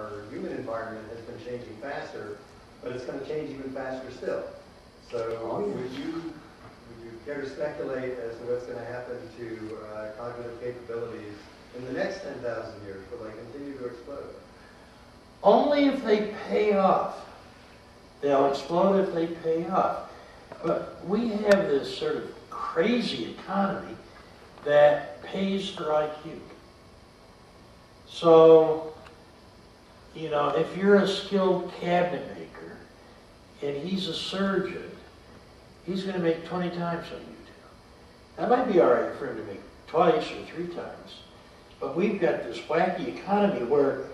our human environment has been changing faster, but it's going to change even faster still. So would you care to speculate as to what's going to happen to cognitive capabilities in the next 10,000 years? Will they continue to explode? Only if they pay off. They'll explode if they pay off. But we have this sort of crazy economy that pays for IQ. So, you know, if you're a skilled cabinet maker and he's a surgeon, he's going to make 20 times what you do. That might be all right for him to make twice or 3 times. But we've got this wacky economy where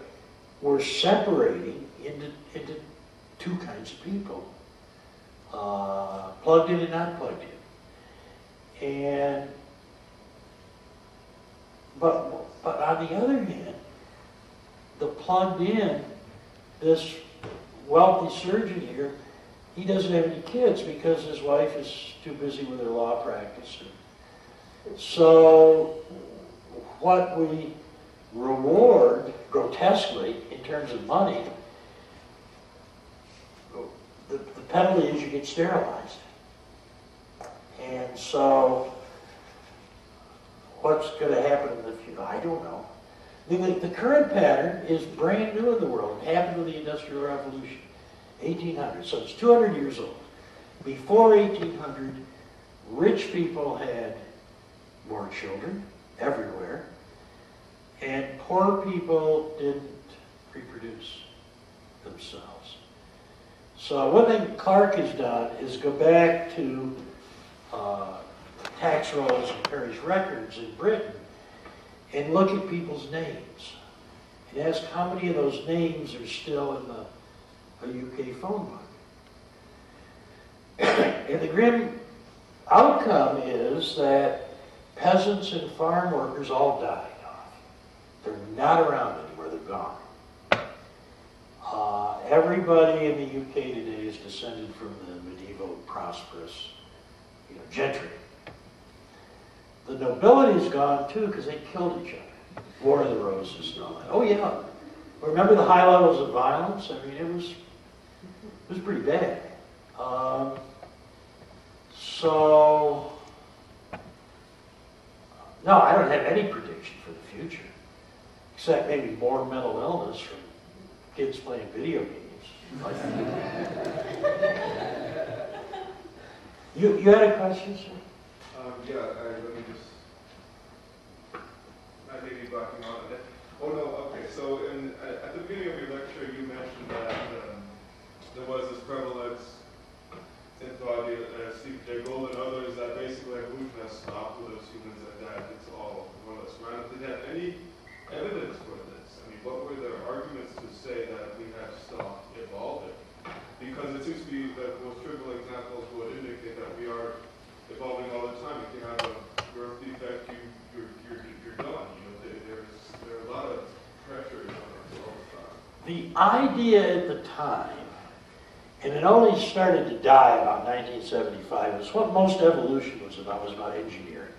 we're separating into 2 kinds of people, plugged in and not plugged in. But on the other hand, the plugged in, this wealthy surgeon here, he doesn't have any kids because his wife is too busy with her law practice. So what we reward grotesquely in terms of money, the penalty is you get sterilized. And so what's going to happen in the future? I don't know. The current pattern is brand new in the world. It happened with the Industrial Revolution, 1800. So it's 200 years old. Before 1800, rich people had more children everywhere, and poor people didn't reproduce themselves. So one thing Clark has done is go back to tax rolls and Parish records in Britain and look at people's names and ask how many of those names are still in a UK phone book. And the grim outcome is that peasants and farm workers all died off. They're not around anymore, they're gone. Everybody in the UK today is descended from the medieval prosperous, gentry. The nobility's gone too because they killed each other. War of the Roses and all that. Oh yeah. Remember the high levels of violence? I mean, it was pretty bad. So, no, I don't have any prediction for the future, except maybe more mental illness from kids playing video games. You had a question, sir? Yeah, let me just, I may be backing on it. Oh no, okay, so at the beginning of your lecture you mentioned that there was this prevalence in thought, Steve Jay Gould and others, that basically evolution has stopped with us humans and that it's all more or less random. Did they have any evidence for this? I mean, what were their arguments to say that we have stopped evolving? Because it seems to be that most trivial examples would indicate that we are evolving all the time. If you have a birth defect, you're done. There are a lot of pressures on us all the time. The idea at the time, and it only started to die about 1975, was what most evolution was about engineering.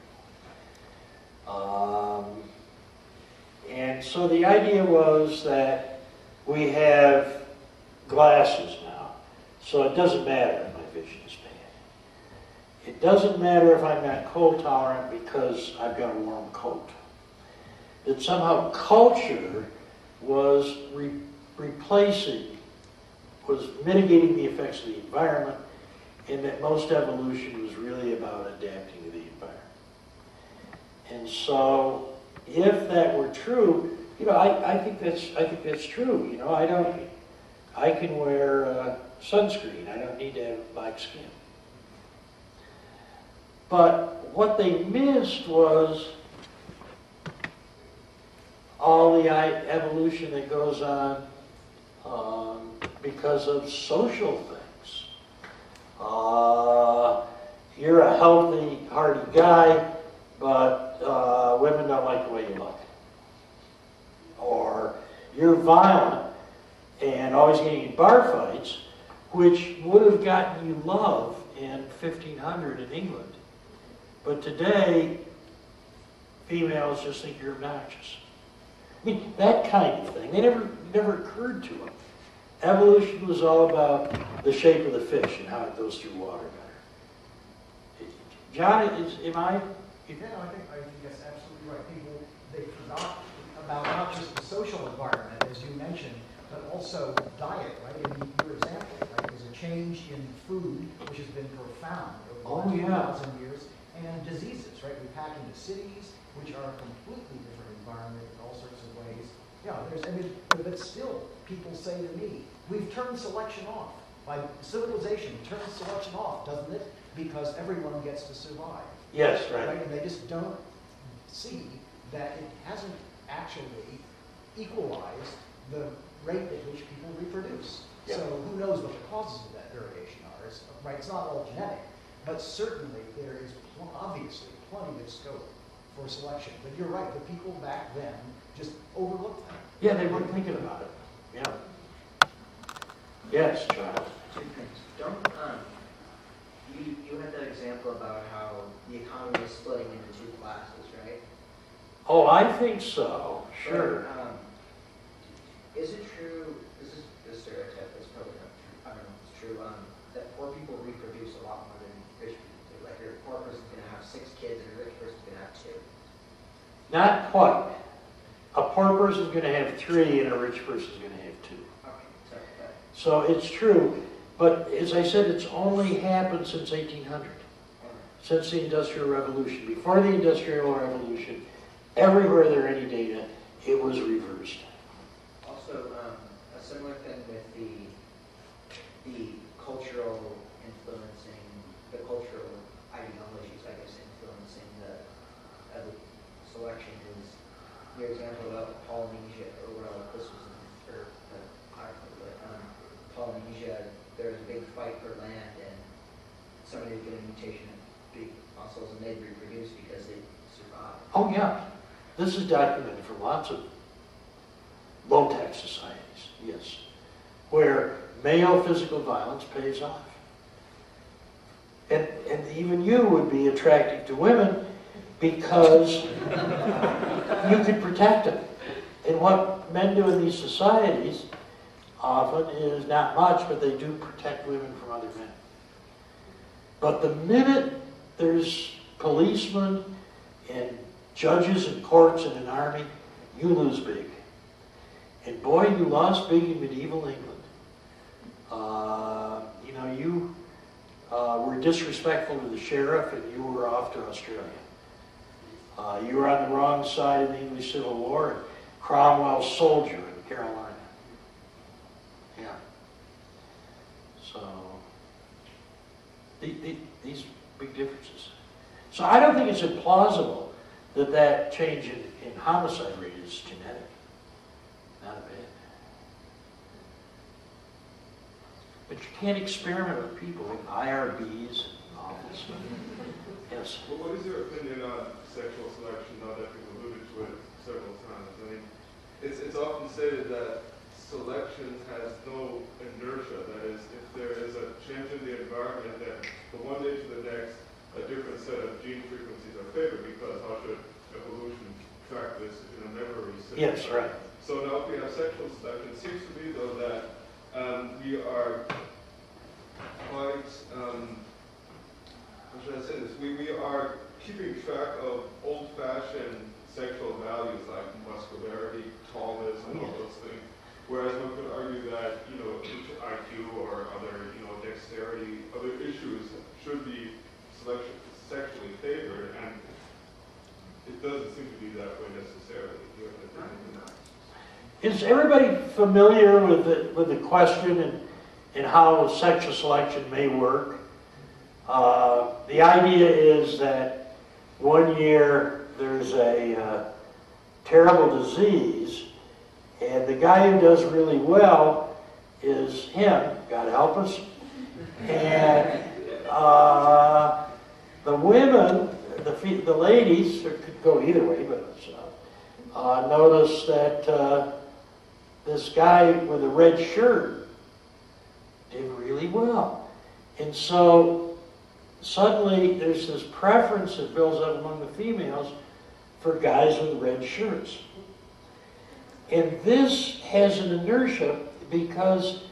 And so the idea was that we have glasses now, so it doesn't matter if my vision is bad. It doesn't matter if I'm not cold tolerant because I've got a warm coat. That somehow culture was mitigating the effects of the environment, and that most evolution was really about adapting to the environment. And so, if that were true, I think that's true. I can wear sunscreen. I don't need to have black skin. But what they missed was all the evolution that goes on because of social things. You're a healthy, hardy guy, but women don't like the way you look. Or you're violent and always getting in bar fights, which would have gotten you love in 1500 in England. But today, females just think you're obnoxious. mean, that kind of thing. They never occurred to them. Evolution was all about the shape of the fish and how it goes through water better. John, am I? Yeah, no, I think that's absolutely right. People, they forgot about not just the social environment, as you mentioned, but also diet, right? I mean, your example, right? There's a change in food, which has been profound over the last 2,000 years, and diseases, right? We pack into cities, which are a completely different environment in all sorts of ways. Yeah, but still, people say to me, we've turned selection off. By civilization turns selection off, doesn't it? Because everyone gets to survive. Yes, right. And they just don't see that it hasn't actually equalized the rate at which people reproduce. Yeah. So who knows what the causes of that variation are? It's not all genetic, but certainly there is obviously plenty of scope for selection. But you're right, the people back then just overlooked that. Yeah, they weren't thinking about it. Yeah. Yes, Charles. Two things. You had that example about how the economy is splitting into two classes, right? Oh, I think so. Sure. But, is it true, this is a stereotype, it's probably not true, I don't know if it's true, that poor people reproduce a lot more than rich people do? Like your poor person's going to have 6 kids and a rich person's going to have 2. Not quite. A poor person's going to have 3 and a rich person's going to have 2. Okay, sorry, but So it's true. But as I said, it's only happened since 1800, since the Industrial Revolution. Before the Industrial Revolution, everywhere there are any data, it was reversed. also, a similar thing with the cultural influencing, the cultural ideologies, I guess, influencing the selection is your example about Polynesia, or well, this was in, or, I don't know, but Polynesia, there was a big fight for land, and somebody would get a mutation in big muscles, and they'd reproduce because they survived. Oh, yeah. This is documented from lots of low-tax societies, yes, where male physical violence pays off. And even you would be attractive to women because you could protect them. And what men do in these societies often is not much, but they do protect women from other men. But the minute there's policemen and judges and courts and an army, you lose big. And boy, you lost big in medieval England. You were disrespectful to the sheriff and you were off to Australia. You were on the wrong side of the English Civil War and Cromwell's soldier in Carolina. Yeah. So, these big differences. So I don't think it's implausible that change in homicide rate is genetic. Not a bit. But you can't experiment with people with IRBs and all this stuff. Yes. Well, what is your opinion on sexual selection now that we've alluded to it several times? I mean, it's often stated that selection has no inertia. That is, if there is a change in the environment, then from one day to the next, a different set of gene frequencies are favored, because how should evolution track this in a memory system? Yes, right. So now if we have sexual selection, it seems to me though that we are quite, how should I say this? We are keeping track of old-fashioned sexual values like muscularity, tallness, and all those things. Whereas one could argue that, IQ or other, dexterity, other issues should be sexually favored, and it doesn't seem to be that way necessarily. Do you have an opinion on that? Is everybody familiar with the question and how sexual selection may work? The idea is that one year there's a terrible disease, and the guy who does really well is him, God help us. And the women, the ladies, or could go either way, but notice that this guy with a red shirt did really well. And so suddenly there's this preference that builds up among the females for guys with red shirts. And this has an inertia because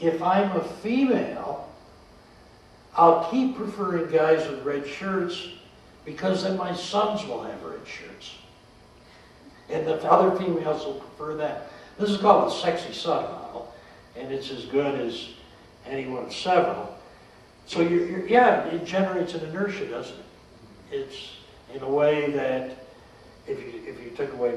if I'm a female, I'll keep preferring guys with red shirts because then my sons will have red shirts. And the other females will prefer that. This is called the sexy son model, and it's as good as any one of several. So yeah, it generates an inertia, doesn't it? It's in a way that if you took away